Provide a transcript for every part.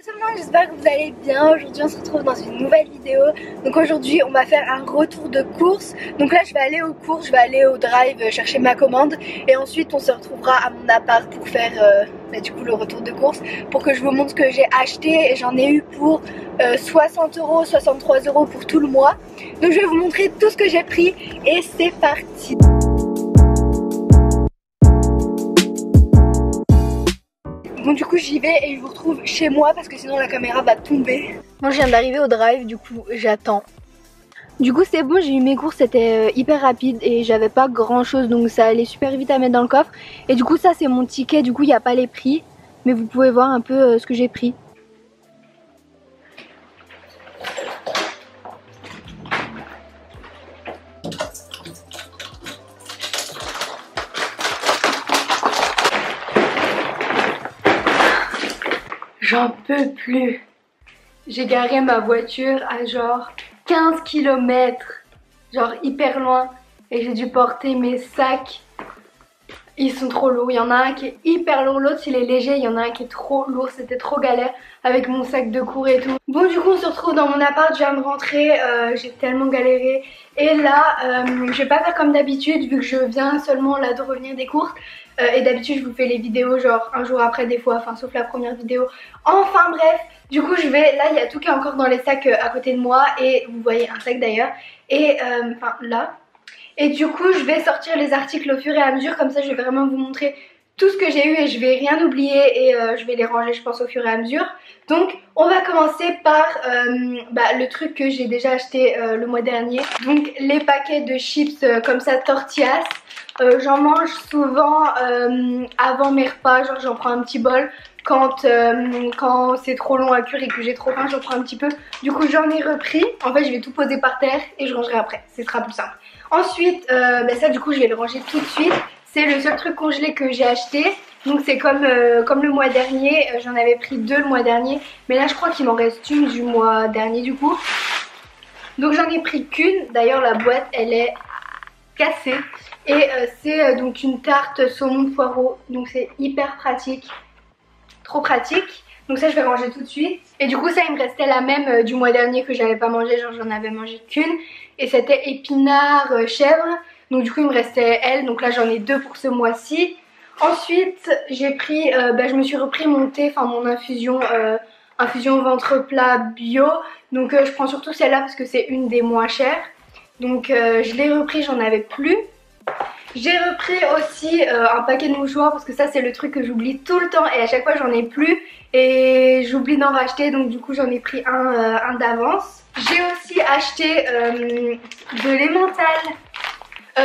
Seulement, j'espère que vous allez bien. Aujourd'hui on se retrouve dans une nouvelle vidéo. Donc aujourd'hui on va faire un retour de course. Donc là je vais aller aux courses, je vais aller au drive chercher ma commande. Et ensuite on se retrouvera à mon appart pour faire du coup le retour de course. Pour que je vous montre ce que j'ai acheté. Et j'en ai eu pour 60 €, 63 € pour tout le mois. Donc je vais vous montrer tout ce que j'ai pris. Et c'est parti. Bon du coup j'y vais et je vous retrouve chez moi parce que sinon la caméra va tomber. Moi je viens d'arriver au drive, du coup j'attends. Du coup c'est bon, j'ai eu mes courses, c'était hyper rapide et j'avais pas grand chose donc ça allait super vite à mettre dans le coffre. Et du coup ça c'est mon ticket, du coup il n'y a pas les prix. Mais vous pouvez voir un peu ce que j'ai pris. J'en peux plus. J'ai garé ma voiture à genre 15 km, genre hyper loin. Et j'ai dû porter mes sacs. Ils sont trop lourds. Il y en a un qui est hyper lourd, l'autre il est léger. Il y en a un qui est trop lourd, c'était trop galère avec mon sac de cours et tout. Bon du coup on se retrouve dans mon appart, je viens de rentrer, j'ai tellement galéré. Et là je vais pas faire comme d'habitude vu que je viens seulement là de revenir des courses. Et d'habitude je vous fais les vidéos genre un jour après des fois, enfin sauf la première vidéo. Enfin bref, du coup je vais, là il y a tout qui est encore dans les sacs à côté de moi. Et vous voyez un sac d'ailleurs. Et enfin là. Et du coup je vais sortir les articles au fur et à mesure, comme ça je vais vraiment vous montrer tout ce que j'ai eu et je vais rien oublier et je vais les ranger je pense au fur et à mesure. Donc on va commencer par le truc que j'ai déjà acheté le mois dernier. Donc les paquets de chips comme ça tortillas. J'en mange souvent avant mes repas, genre j'en prends un petit bol. Quand c'est trop long à cuire et que j'ai trop faim, j'en prends un petit peu. Du coup j'en ai repris. En fait je vais tout poser par terre et je rangerai après, ce sera plus simple. Ensuite ça du coup je vais le ranger tout de suite. C'est le seul truc congelé que j'ai acheté. Donc c'est comme le mois dernier, j'en avais pris 2 le mois dernier. Mais là je crois qu'il m'en reste une du mois dernier du coup. Donc j'en ai pris qu'une, d'ailleurs la boîte elle est cassée. Et c'est donc une tarte saumon poireau, donc c'est hyper pratique, trop pratique. Donc ça je vais ranger tout de suite. Et du coup ça il me restait la même du mois dernier que j'avais pas mangé, genre j'en avais mangé qu'une. Et c'était épinard chèvre. Donc du coup il me restait elle, donc là j'en ai 2 pour ce mois-ci. Ensuite j'ai pris, je me suis repris mon thé, enfin mon infusion, infusion ventre plat bio. Donc je prends surtout celle-là parce que c'est une des moins chères. Donc je l'ai repris, j'en avais plus. J'ai repris aussi un paquet de mouchoirs parce que ça c'est le truc que j'oublie tout le temps et à chaque fois j'en ai plus et j'oublie d'en racheter, donc du coup j'en ai pris un d'avance. J'ai aussi acheté de l'emmental.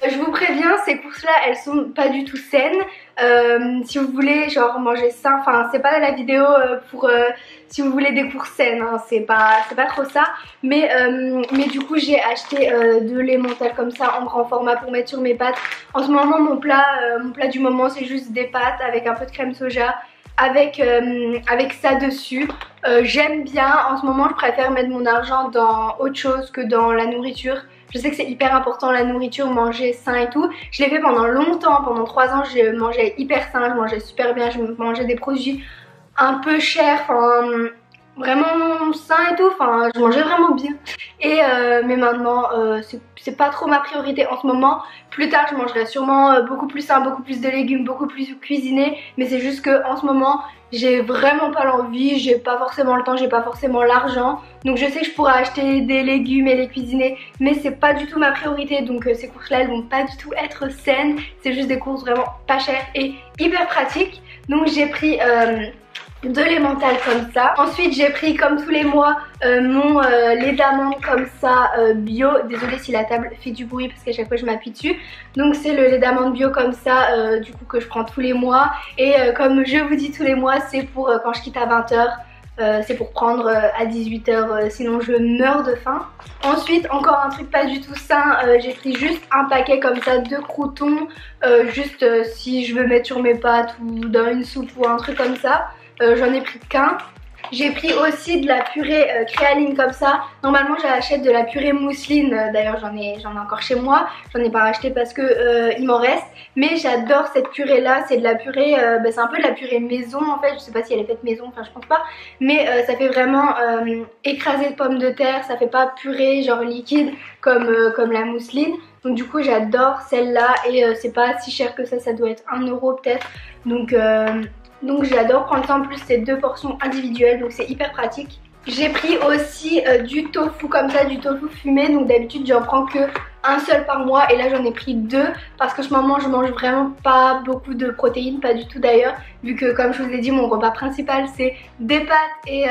Je vous préviens, ces courses là elles sont pas du tout saines. Si vous voulez genre manger sain, enfin c'est pas la vidéo pour si vous voulez des courses saines, hein, c'est pas trop ça. Mais du coup j'ai acheté de l'emmental comme ça en grand format pour mettre sur mes pâtes. En ce moment mon plat du moment c'est juste des pâtes avec un peu de crème soja. Avec ça dessus. J'aime bien, en ce moment je préfère mettre mon argent dans autre chose que dans la nourriture. Je sais que c'est hyper important la nourriture, manger sain et tout. Je l'ai fait pendant longtemps, pendant 3 ans je mangeais hyper sain, je mangeais super bien, je mangeais des produits un peu chers, enfin vraiment sain et tout, enfin je mangeais vraiment bien. Et mais maintenant c'est pas trop ma priorité en ce moment. Plus tard je mangerai sûrement beaucoup plus sain, beaucoup plus de légumes, beaucoup plus cuisiné. Mais c'est juste que en ce moment j'ai vraiment pas l'envie, j'ai pas forcément le temps, j'ai pas forcément l'argent. Donc je sais que je pourrais acheter des légumes et les cuisiner, mais c'est pas du tout ma priorité. Donc ces courses là elles vont pas du tout être saines. C'est juste des courses vraiment pas chères et hyper pratiques. Donc j'ai pris de l'emmental comme ça. Ensuite j'ai pris comme tous les mois mon lait d'amande comme ça bio. Désolée si la table fait du bruit parce qu'à chaque fois je m'appuie dessus. Donc c'est le lait d'amande bio comme ça du coup que je prends tous les mois. Et comme je vous dis tous les mois c'est pour quand je quitte à 20 h. C'est pour prendre à 18 h sinon je meurs de faim. Ensuite encore un truc pas du tout sain, j'ai pris juste un paquet comme ça de croûtons. Juste si je veux mettre sur mes pâtes ou dans une soupe ou un truc comme ça. J'en ai pris qu'un. J'ai pris aussi de la purée créaline comme ça. Normalement j'achète de la purée mousseline, d'ailleurs j'en ai encore chez moi. J'en ai pas racheté parce que il m'en reste. Mais j'adore cette purée là, c'est de la purée, c'est un peu de la purée maison en fait. Je sais pas si elle est faite maison, enfin je pense pas. Mais ça fait vraiment écrasé de pommes de terre, ça fait pas purée genre liquide comme la mousseline. Donc du coup j'adore celle-là et c'est pas si cher que ça doit être 1 euro peut-être. Donc j'adore prendre ça, en plus c'est 2 portions individuelles donc c'est hyper pratique. J'ai pris aussi du tofu comme ça, du tofu fumé, donc d'habitude j'en prends que un seul par mois et là j'en ai pris 2 parce que je mange vraiment pas beaucoup de protéines, pas du tout d'ailleurs, vu que comme je vous ai dit mon repas principal c'est des pâtes et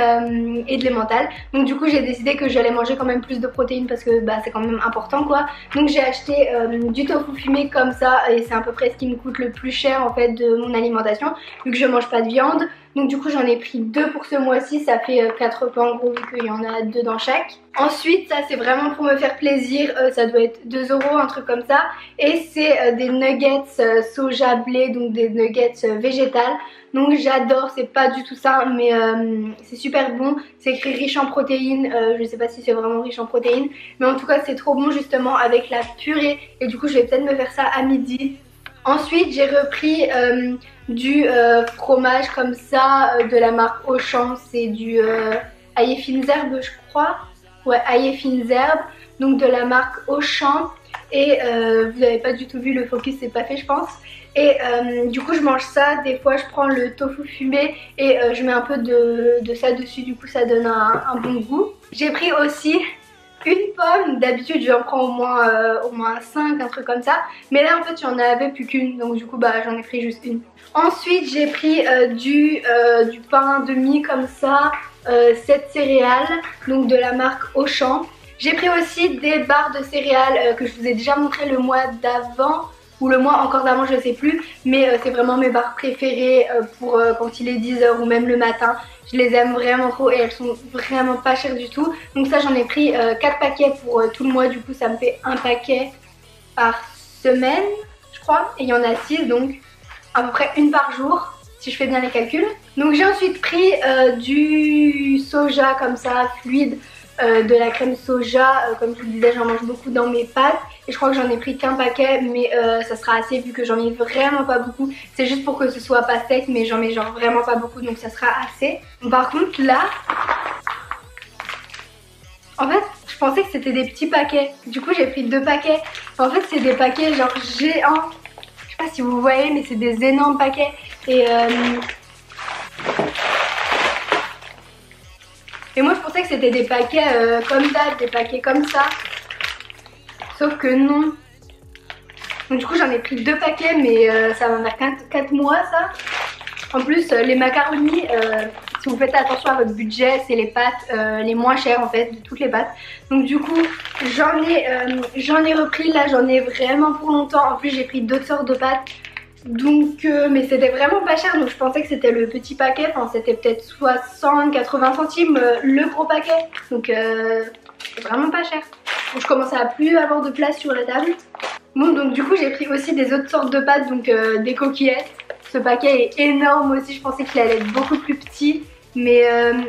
de l'emmental. Donc du coup j'ai décidé que j'allais manger quand même plus de protéines parce que c'est quand même important quoi. Donc j'ai acheté du tofu fumé comme ça et c'est à peu près ce qui me coûte le plus cher en fait de mon alimentation vu que je mange pas de viande. Donc du coup j'en ai pris 2 pour ce mois-ci, ça fait 4 repas en gros vu qu'il y en a 2 dans chaque. Ensuite ça c'est vraiment pour me faire plaisir, ça doit être 2 euros, un truc comme ça. Et c'est des nuggets soja blé, donc des nuggets végétales. Donc j'adore, c'est pas du tout ça mais c'est super bon. C'est écrit riche en protéines, je sais pas si c'est vraiment riche en protéines. Mais en tout cas c'est trop bon justement avec la purée. Et du coup je vais peut-être me faire ça à midi. Ensuite j'ai repris du fromage comme ça de la marque Auchan, c'est du Haie Fines Herbes je crois. Ouais, Haie Fines Herbes, donc de la marque Auchan. Et vous n'avez pas du tout vu, le focus c'est pas fait je pense. Et du coup je mange ça, des fois je prends le tofu fumé et je mets un peu de ça dessus, du coup ça donne un bon goût. J'ai pris aussi une pomme, d'habitude j'en prends au moins 5, un truc comme ça. Mais là en fait j'en avais plus qu'une, donc du coup j'en ai pris juste une. Ensuite j'ai pris du pain de mie comme ça, 7 céréales, donc de la marque Auchan. J'ai pris aussi des barres de céréales que je vous ai déjà montré le mois d'avant ou le mois encore d'avant, je sais plus, mais c'est vraiment mes barres préférées pour quand il est 10 h ou même le matin. Je les aime vraiment trop et elles sont vraiment pas chères du tout. Donc ça j'en ai pris 4 paquets pour tout le mois, du coup ça me fait un paquet par semaine je crois. Et il y en a 6 donc à peu près une par jour si je fais bien les calculs. Donc j'ai ensuite pris du soja comme ça fluide. De la crème soja, comme je vous le disais j'en mange beaucoup dans mes pâtes et je crois que j'en ai pris qu'un paquet mais ça sera assez vu que j'en mets vraiment pas beaucoup. C'est juste pour que ce soit pas sec mais j'en mets genre vraiment pas beaucoup donc ça sera assez. Par contre là, en fait je pensais que c'était des petits paquets, du coup j'ai pris 2 paquets. En fait c'est des paquets genre géants, je sais pas si vous voyez mais c'est des énormes paquets. Et moi je pensais que c'était des paquets comme ça, des paquets comme ça. Sauf que non. Donc du coup j'en ai pris 2 paquets mais ça va faire 4 mois ça. En plus les macaronis, si vous faites attention à votre budget, c'est les pâtes les moins chères en fait de toutes les pâtes. Donc du coup j'en ai repris, là j'en ai vraiment pour longtemps. En plus j'ai pris d'autres sortes de pâtes. Donc mais c'était vraiment pas cher, donc je pensais que c'était le petit paquet, enfin c'était peut-être 60-80 centimes le gros paquet, donc c'est vraiment pas cher. Donc je commençais à plus avoir de place sur la table. Bon donc du coup j'ai pris aussi des autres sortes de pâtes, donc des coquillettes. Ce paquet est énorme aussi, je pensais qu'il allait être beaucoup plus petit, mais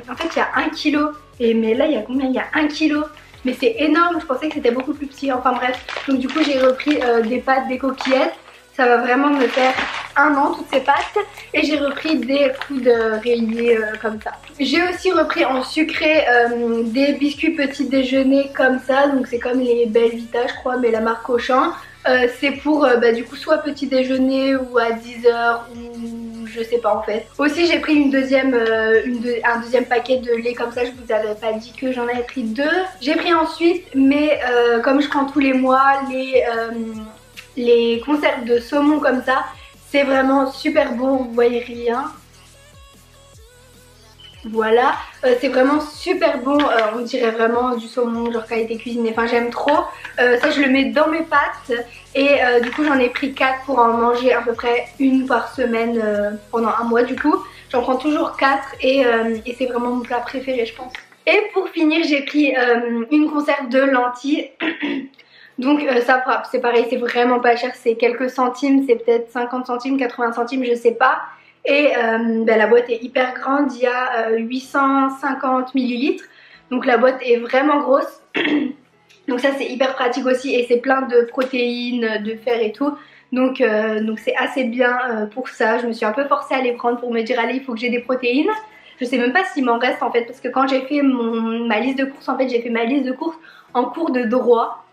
en fait il y a 1 kg. Mais là il y a combien? Il y a 1 kg. Mais c'est énorme, je pensais que c'était beaucoup plus petit, enfin bref. Donc du coup j'ai repris des pâtes, des coquillettes. Ça va vraiment me faire 1 an toutes ces pâtes. Et j'ai repris des coudes rayés comme ça. J'ai aussi repris en sucré des biscuits petit déjeuner comme ça. Donc c'est comme les Belvita je crois, mais la marque Auchan. C'est pour du coup soit petit déjeuner ou à 10 h ou je sais pas en fait. Aussi j'ai pris un deuxième paquet de lait comme ça, je vous avais pas dit que j'en avais pris 2. J'ai pris ensuite, mais comme je prends tous les mois les conserves de saumon comme ça, c'est vraiment super bon, vous voyez rien. Voilà, c'est vraiment super bon, on dirait vraiment du saumon genre qualité cuisinée, enfin j'aime trop. Ça je le mets dans mes pâtes et du coup j'en ai pris 4 pour en manger à peu près 1 par semaine pendant 1 mois du coup. J'en prends toujours 4 et c'est vraiment mon plat préféré je pense. Et pour finir j'ai pris une conserve de lentilles. Donc ça c'est pareil, c'est vraiment pas cher, c'est quelques centimes, c'est peut-être 50 centimes, 80 centimes, je sais pas. Et la boîte est hyper grande, il y a 850 millilitres. Donc la boîte est vraiment grosse. Donc ça c'est hyper pratique aussi et c'est plein de protéines, de fer et tout. Donc c'est assez bien pour ça. Je me suis un peu forcée à les prendre pour me dire allez il faut que j'ai des protéines. Je sais même pas s'il m'en reste en fait parce que quand j'ai fait ma liste de courses en fait j'ai fait ma liste de courses en cours de droit,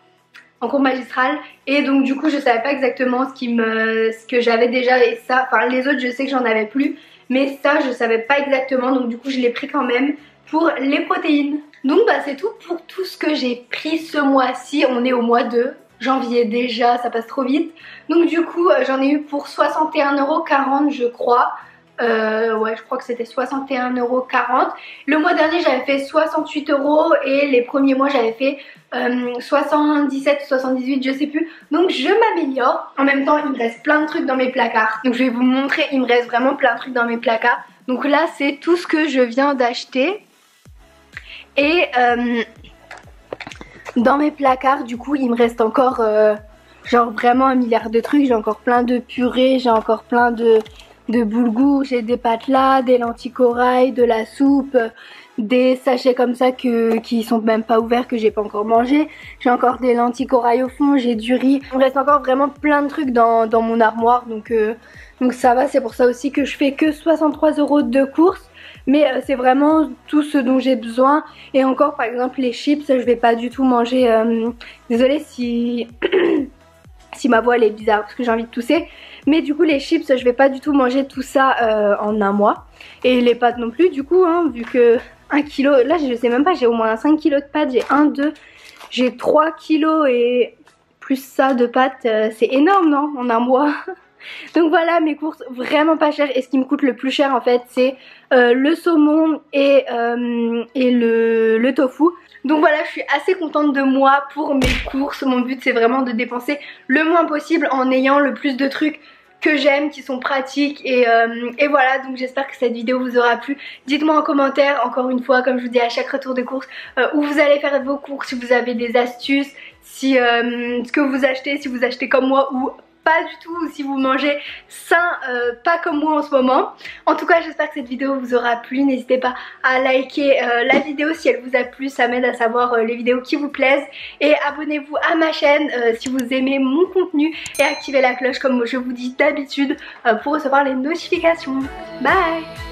en cours magistral, et donc du coup je savais pas exactement ce que j'avais déjà et ça, enfin les autres je sais que j'en avais plus mais ça je savais pas exactement donc du coup je l'ai pris quand même pour les protéines. Donc c'est tout pour tout ce que j'ai pris ce mois-ci. On est au mois de janvier déjà, ça passe trop vite. Donc du coup j'en ai eu pour 61,40 € je crois. Ouais je crois que c'était 61,40 €. Le mois dernier j'avais fait 68 € et les premiers mois j'avais fait 77 ou 78 je sais plus. Donc je m'améliore. En même temps il me reste plein de trucs dans mes placards. Donc je vais vous montrer, il me reste vraiment plein de trucs dans mes placards. Donc là c'est tout ce que je viens d'acheter. Et dans mes placards du coup il me reste encore genre vraiment un milliard de trucs. J'ai encore plein de purées, j'ai encore plein de boulgour, j'ai des pâtes là, des lentilles corail, de la soupe, des sachets comme ça qui sont même pas ouverts que j'ai pas encore mangé. J'ai encore des lentilles corail au fond, j'ai du riz. Il me reste encore vraiment plein de trucs dans mon armoire donc ça va, c'est pour ça aussi que je fais que 63 € de courses. Mais c'est vraiment tout ce dont j'ai besoin. Et encore par exemple les chips, je vais pas du tout manger. Désolée si si ma voix elle est bizarre parce que j'ai envie de tousser. Mais du coup les chips je vais pas du tout manger tout ça en un mois. Et les pâtes non plus du coup hein, vu que 1 kg, là je sais même pas, j'ai au moins 5 kg de pâtes. J'ai 1, 2, j'ai 3 kg et plus ça de pâtes. C'est énorme non en un mois. Donc voilà mes courses vraiment pas chères. Et ce qui me coûte le plus cher en fait c'est le saumon et le tofu. Donc voilà je suis assez contente de moi pour mes courses. Mon but c'est vraiment de dépenser le moins possible en ayant le plus de trucs que j'aime, qui sont pratiques et voilà. Donc j'espère que cette vidéo vous aura plu. Dites-moi en commentaire encore une fois comme je vous dis à chaque retour de course où vous allez faire vos courses, si vous avez des astuces, si ce que vous achetez, si vous achetez comme moi ou pas du tout, si vous mangez sain, pas comme moi en ce moment. En tout cas j'espère que cette vidéo vous aura plu. N'hésitez pas à liker la vidéo si elle vous a plu, ça m'aide à savoir les vidéos qui vous plaisent. Et abonnez-vous à ma chaîne si vous aimez mon contenu. Et activez la cloche comme je vous dis d'habitude pour recevoir les notifications. Bye!